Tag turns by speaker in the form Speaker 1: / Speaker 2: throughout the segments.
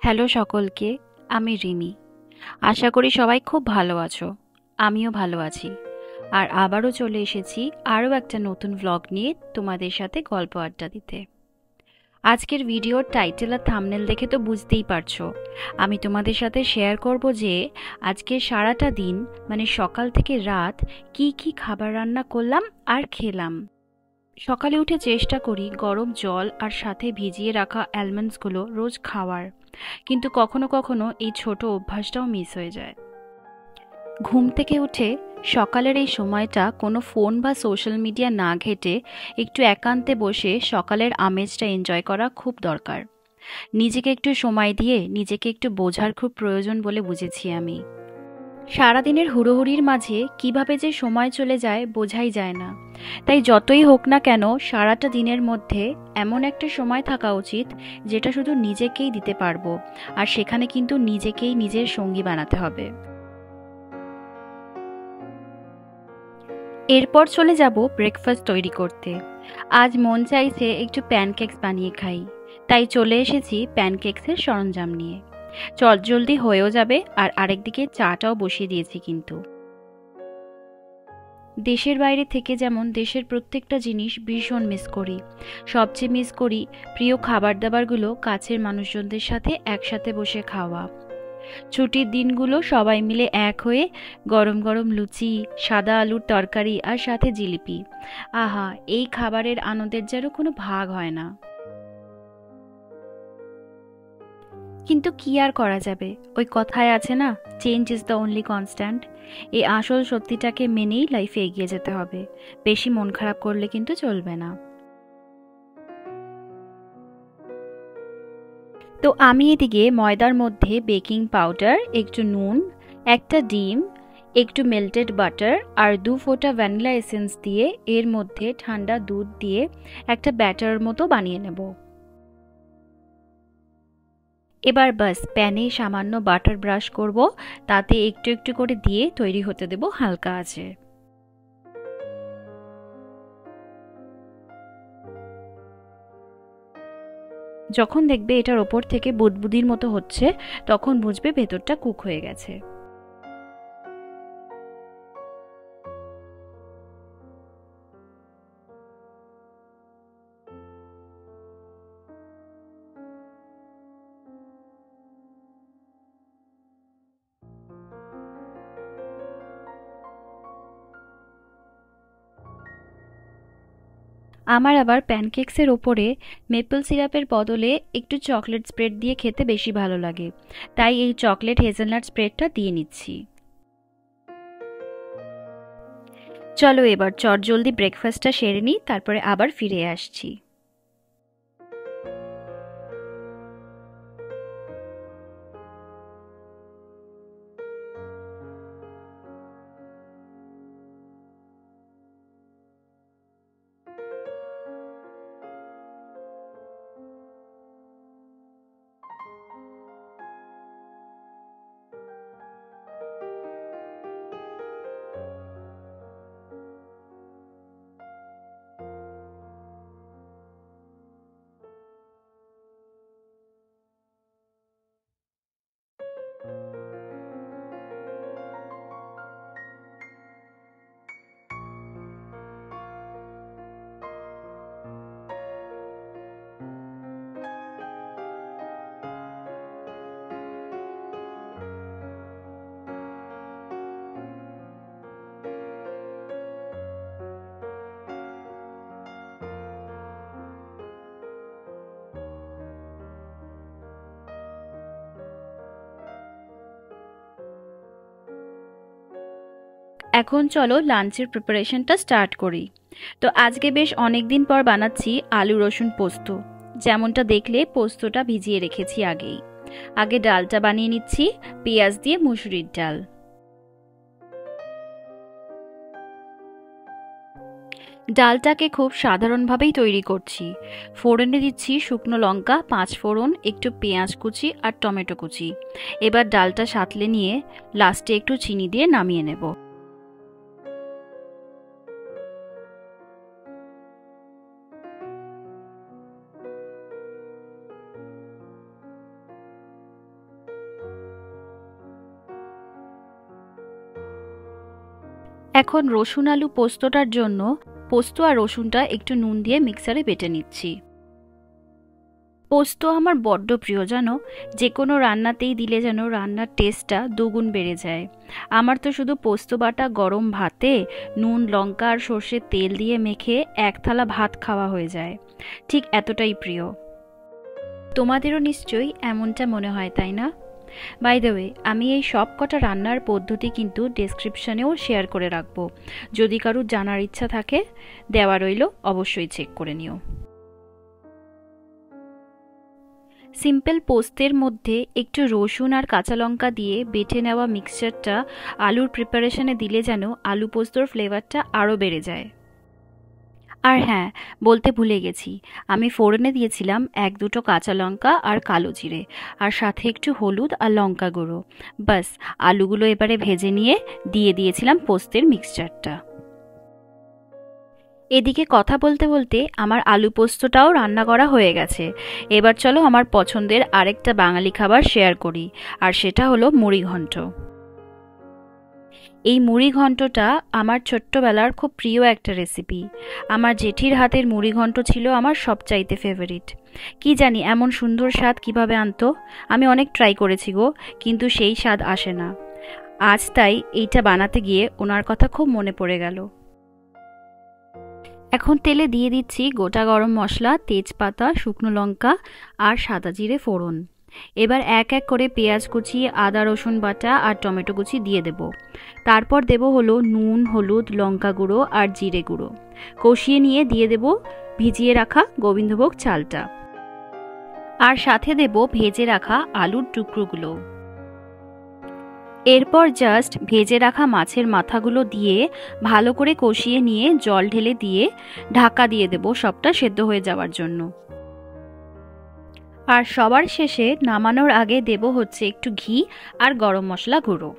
Speaker 1: Hello সকলকে, আমি রিমি। আশা করি সবাই খুব ভালো আছো। আমিও ভালো আছি। আর আবারও চলে এসেছি আরও একটা নতুন ভ্লগ নিয়ে তোমাদের সাথে গল্প আড্ডা দিতে। আজকের ভিডিওর টাইটেল আর থাম্বনেল দেখে তো বুঝতেই পারছো, আমি তোমাদের সাথে শেয়ার করব যে আজকের সারাটা দিন মানে সকাল থেকে রাত কি কি খাবার রান্না করলাম আর খেলাম। সকালে উঠে চেষ্টা করি গরম জল আর সাথে ভিজিয়ে রাখা অ্যালমন্ডসগুলো রোজ খাওয়ার, কিন্তু কখনো কখনো এই ছোট অভ্যাসটাও মিস হয়ে যায়। ঘুম থেকে উঠে সকালের এই সময়টা কোনো ফোন বা সোশ্যাল মিডিয়া না ঘেঁটে একটু একান্তে বসে সকালের আমেজটা এনজয় করা খুব দরকার। নিজেকে একটু সময় দিয়ে নিজেকে একটু বোঝার খুব প্রয়োজন বলে বুঝেছি আমি। সারাদিনের হুড়োহুড়ির মাঝে কিভাবে যে সময় চলে যায় বোঝাই যায় না। তাই যতই হোক না কেন সারাটা দিনের মধ্যে এমন একটা সময় থাকা উচিত যেটা শুধু নিজেকেই দিতে পারবো, আর সেখানে কিন্তু নিজেকেই নিজের সঙ্গী বানাতে হবে। এরপর চলে যাব ব্রেকফাস্ট তৈরি করতে। আজ মন চাইছে একটু প্যানকেকস বানিয়ে খাই, তাই চলে এসেছি প্যানকেকসের সরঞ্জাম নিয়ে। চটজলদি হয়েও যাবে, আর আরেকদিকে চাটাও বসিয়ে দিয়েছি। কিন্তু দেশের বাইরে থেকে যেমন দেশের প্রত্যেকটা জিনিস ভীষণ মিস করি, সবচেয়ে মিস করি প্রিয় খাবার দাবারগুলো কাছের মানুষজনদের সাথে একসাথে বসে খাওয়া। ছুটির দিনগুলো সবাই মিলে এক হয়ে গরম গরম লুচি, সাদা আলুর তরকারি আর সাথে জিলিপি। আহা, এই খাবারের আনন্দের যেন কোনো ভাগ হয় না। কিন্তু কি আর করা যাবে, ওই কথায় আছে না, change is the only constant. এই আসল সত্যিটাকে মেনেই লাইফে এগিয়ে যেতে হবে। বেশি মন খারাপ করলে কিন্তু চলবে না। তো আমি এদিকে ময়দার মধ্যে বেকিং পাউডার, একটু নুন, একটা ডিম, একটু মেল্টেড বাটার আর 2 ফোঁটা ভ্যানিলা এসেন্স দিয়ে এর মধ্যে ঠান্ডা দুধ দিয়ে একটা ব্যাটার মতো বানিয়ে নেব। এবার বাস প্যানে সামান্য বাটার ব্রাশ করব, তাতে একটু একটু করে দিয়ে তৈরি হতে দেব হালকা আঁচে। যখন দেখবে এটার ওপর থেকে বুদবুদির মতো হচ্ছে, তখন বুঝবে ভেতরটা কুক হয়ে গেছে। আমার আবার প্যানকেকসের ওপরে মেপল সিরাপের বদলে একটু চকলেট স্প্রেড দিয়ে খেতে বেশি ভালো লাগে, তাই এই চকলেট হেজেলনাট স্প্রেডটা দিয়ে নিচ্ছি। চলো এবার চটজলদি ব্রেকফাস্টটা সেরে নিই, তারপরে আবার ফিরে আসছি। এখন চলো লাঞ্চের প্রিপারেশনটা স্টার্ট করি। তো আজকে বেশ অনেক দিন পর বানাচ্ছি আলু রসুন পোস্ত। যেমনটা দেখলে পোস্তটা ভিজিয়ে রেখেছি আগেই। আগে ডালটা বানিয়ে নিচ্ছি, পেঁয়াজ দিয়ে মুসুরির ডাল। ডালটাকে খুব সাধারণভাবেই তৈরি করছি। ফোড়নে দিচ্ছি শুকনো লঙ্কা, 5 ফোড়ন, একটু পেঁয়াজ কুচি আর টমেটো কুচি। এবার ডালটা সাঁতলে নিয়ে লাস্টে একটু চিনি দিয়ে নামিয়ে নেব। এখন রসুন আলু পোস্তটার জন্য পোস্ত আর রসুনটা একটু নুন দিয়ে মিক্সারে বেটে নিচ্ছি। পোস্ত আমার বড্ড প্রিয় জানো, যে কোনো রান্নাতেই দিলে যেন রান্নার টেস্টটা দ্বিগুণ বেড়ে যায়। আমার তো শুধু পোস্ত বাটা গরম ভাতে নুন লঙ্কা আর সর্ষের তেল দিয়ে মেখে এক থালা ভাত খাওয়া হয়ে যায়, ঠিক এতটাই প্রিয়। তোমাদেরও নিশ্চয়ই এমনটা মনে হয়, তাই না? বাই দ্য ওয়ে, আমি এই সব কটা রান্নার পদ্ধতি কিন্তু ডেসক্রিপশনেও শেয়ার করে রাখবো, যদি কারোর জানার ইচ্ছা থাকে দেওয়া রইল, অবশ্যই চেক করে নিও। সিম্পল পোস্তের মধ্যে একটু রসুন আর কাঁচা লঙ্কা দিয়ে বেটে নেওয়া মিক্সচারটা আলুর প্রিপারেশনে দিলে যেন আলু পোস্তর ফ্লেভারটা আরও বেড়ে যায়। আর হ্যাঁ, বলতে ভুলে গেছি, আমি ফোড়নে দিয়েছিলাম 1-2 কাঁচা লঙ্কা আর কালো জিরে, আর সাথে একটু হলুদ আর লঙ্কা গুঁড়ো। বাস, আলুগুলো এবারে ভেজে নিয়ে দিয়ে দিয়েছিলাম পোস্তের মিক্সচারটা। এদিকে কথা বলতে বলতে আমার আলু পোস্তটাও রান্না করা হয়ে গেছে। এবার চলো আমার পছন্দের আরেকটা বাঙালি খাবার শেয়ার করি, আর সেটা হলো মুড়ি ঘন্ট। এই মুড়ি ঘন্টটা আমার ছোট্টবেলার খুব প্রিয় একটা রেসিপি। আমার জেঠির হাতের মুড়ি ঘন্ট ছিল আমার সবচাইতে ফেভারিট। কি জানি এমন সুন্দর স্বাদ কিভাবে আনতো, আমি অনেক ট্রাই করেছি গো, কিন্তু সেই স্বাদ আসে না। আজ তাই এইটা বানাতে গিয়ে ওনার কথা খুব মনে পড়ে গেল। এখন তেলে দিয়ে দিচ্ছি গোটা গরম মশলা, তেজপাতা, শুকনো লঙ্কা আর সাদা জিরে ফোড়ন। এবার এক এক করে পেঁয়াজ কুচি, আদা রসুন বাটা আর টমেটো কুচি দিয়ে দেব। তারপর দেব হলো নুন, হলুদ, লঙ্কা গুঁড়ো আর জিরে গুঁড়ো। কষিয়ে নিয়ে দিয়ে দেব ভিজিয়ে রাখা গোবিন্দভোগ চালটা, আর সাথে দেব ভেজে রাখা আলুর টুকরোগুলো। এরপর জাস্ট ভেজে রাখা মাছের মাথাগুলো দিয়ে ভালো করে কষিয়ে নিয়ে জল ঢেলে দিয়ে ঢাকা দিয়ে দেব সবটা সেদ্ধ হয়ে যাওয়ার জন্য। আর সবার শেষে নামানোর আগে দেব হচ্ছে একটু ঘি আর গরম মশলা গুঁড়ো।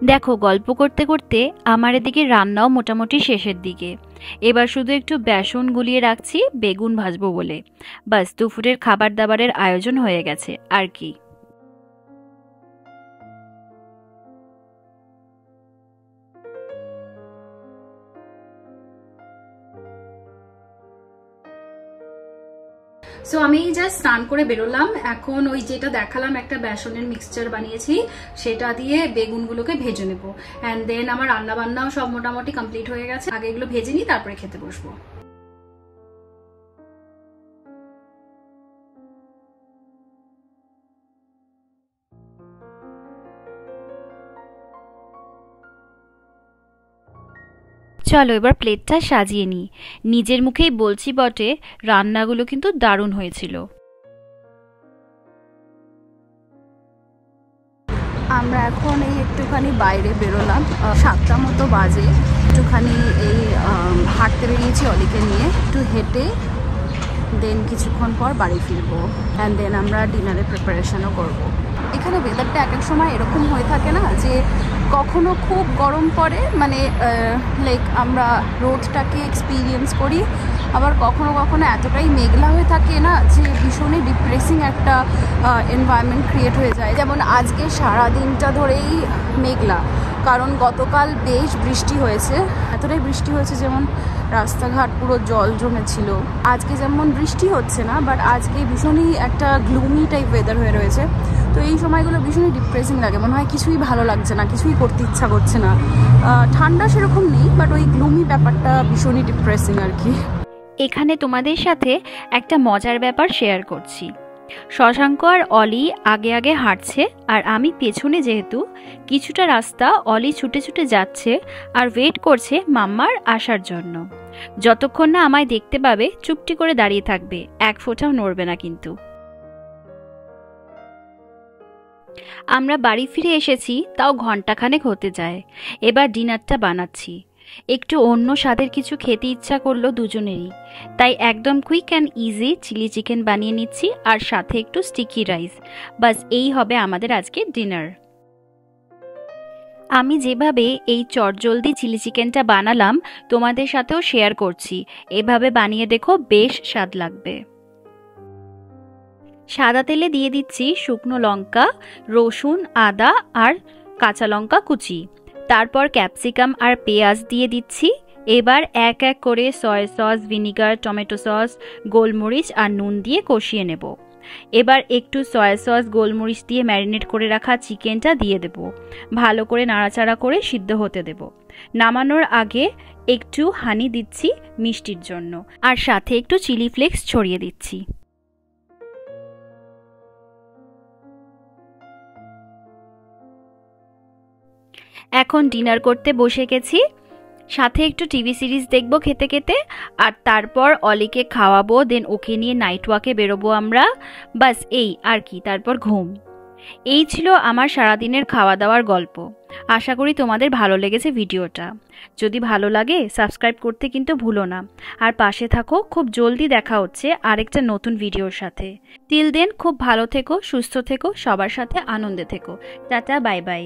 Speaker 1: দেখো, গল্প করতে করতে আমার এদিকে রান্নাও মোটামুটি শেষের দিকে। এবার শুধু একটু বেসন গুলিয়ে রাখছি বেগুন ভাজবো বলে। বাস, দুপুরের খাবার দাবারের আয়োজন হয়ে গেছে আর কি।
Speaker 2: সো আমি জাস্ট স্নান করে বেরোলাম। এখন ওই যেটা দেখালাম একটা বেসনের মিক্সচার বানিয়েছি, সেটা দিয়ে বেগুনগুলোকে ভেজে নেবো। অ্যান্ড দেন আমার রান্না বান্নাও সব মোটামুটি কমপ্লিট হয়ে গেছে। আগে এগুলো ভেজে নিই, তারপরে খেতে বসবো।
Speaker 1: চলো এবার প্লেটটা সাজিয়ে নিই। নিজের মুখেই বলছি বটে, রান্নাগুলো কিন্তু দারুণ হয়েছিল।
Speaker 2: আমরা এখন এই একটুখানি বাইরে বেরোলাম, 7টা মতো বাজে। একটুখানি এই হাঁটতে বেরিয়েছি অলিকে নিয়ে, একটু হেঁটে দেন কিছুক্ষণ পর বাড়ি ফিরবো। অ্যান্ড দেন আমরা ডিনারের প্রিপারেশনও করবো। এখানে ওয়েদারটা এক এক সময় এরকম হয়ে থাকে না, যে কখনো খুব গরম পড়ে, মানে লাইক আমরা রোদটাকে এক্সপিরিয়েন্স করি, আবার কখনো কখনো এতটাই মেঘলা হয়ে থাকে না যে ভীষণই ডিপ্রেসিং একটা এনভায়রনমেন্ট ক্রিয়েট হয়ে যায়। যেমন আজকে সারা দিনটা ধরেই মেঘলা, কারণ গতকাল বেশ বৃষ্টি হয়েছে, এতটাই বৃষ্টি হয়েছে যেমন রাস্তাঘাট পুরো জল জমেছিল। আজকে যেমন বৃষ্টি হচ্ছে না, বাট আজকে ভীষণই একটা গ্লুমি টাইপ ওয়েদার হয়ে রয়েছে। তো এই সময়গুলো ভীষণই ডিপ্রেসিং লাগে, মনে হয় কিছুই ভালো লাগছে না, কিছুই করতে ইচ্ছা করছে না। ঠান্ডা সেরকম নেই, বাট ওই গ্লুমি ব্যাপারটা ভীষণই ডিপ্রেসিং আর কি।
Speaker 1: এখানে তোমাদের সাথে একটা মজার ব্যাপার শেয়ার করছি। শশাঙ্ক আর অলি আগে আগে হাঁটছে আর আমি পেছনে, যেহেতু কিছুটা রাস্তা অলি ছুটে ছুটে যাচ্ছে আর ওয়েট করছে মাম্মার আসার জন্য। যতক্ষণ না আমায় দেখতে পাবে চুপটি করে দাঁড়িয়ে থাকবে, এক ফোঁটাও নড়বে না কিন্তু। আমরা বাড়ি ফিরে এসেছি, তাও ঘন্টাখানেক হতে যায়। এবার ডিনারটা বানাচ্ছি। একটু অন্য স্বাদের কিছু খেতে ইচ্ছা করলো দুজনেরই, তাই একদম quick and easy chilli chicken বানিয়ে নিচ্ছি আর সাথে একটু স্টিকি রাইস। বাস এই হবে আমাদের আজকে ডিনার। আমি যেভাবে এই চটজলদি চিলি চিকেনটা বানালাম তোমাদের সাথেও শেয়ার করছি, এভাবে বানিয়ে দেখো, বেশ স্বাদ লাগবে। সাদা তেলে দিয়ে দিচ্ছি শুকনো লঙ্কা, রসুন, আদা আর কাঁচা লঙ্কা কুচি। তারপর ক্যাপসিকাম আর পেঁয়াজ দিয়ে দিচ্ছি। এবার এক এক করে soya sauce, vinegar, tomato sauce, গোলমরিচ আর নুন দিয়ে কষিয়ে নেব। এবার একটু সয়া সস, গোলমরিচ দিয়ে ম্যারিনেট করে রাখা চিকেনটা দিয়ে দেব। ভালো করে নাড়াচাড়া করে সিদ্ধ হতে দেব। নামানোর আগে একটু হানি দিচ্ছি মিষ্টির জন্য, আর সাথে একটু চিলি ফ্লেক্স ছড়িয়ে দিচ্ছি। এখন ডিনার করতে বসে গেছি, সাথে একটু টিভি সিরিজ দেখবো খেতে খেতে, আর তারপর অলিকে খাওয়াবো, দেন ওকে নিয়ে নাইট ওয়াকে বেরোবো আমরা। বাস এই আর কি, তারপর ঘুম। এই ছিল আমার সারাদিনের খাওয়া দাওয়ার গল্প। আশা করি তোমাদের ভালো লেগেছে ভিডিওটা। যদি ভালো লাগে সাবস্ক্রাইব করতে কিন্তু ভুলো না, আর পাশে থাকো। খুব জলদি দেখা হচ্ছে আরেকটা নতুন ভিডিওর সাথে। টিল দেন খুব ভালো থেকো, সুস্থ থেকো, সবার সাথে আনন্দে থেকো। Tata, bye bye.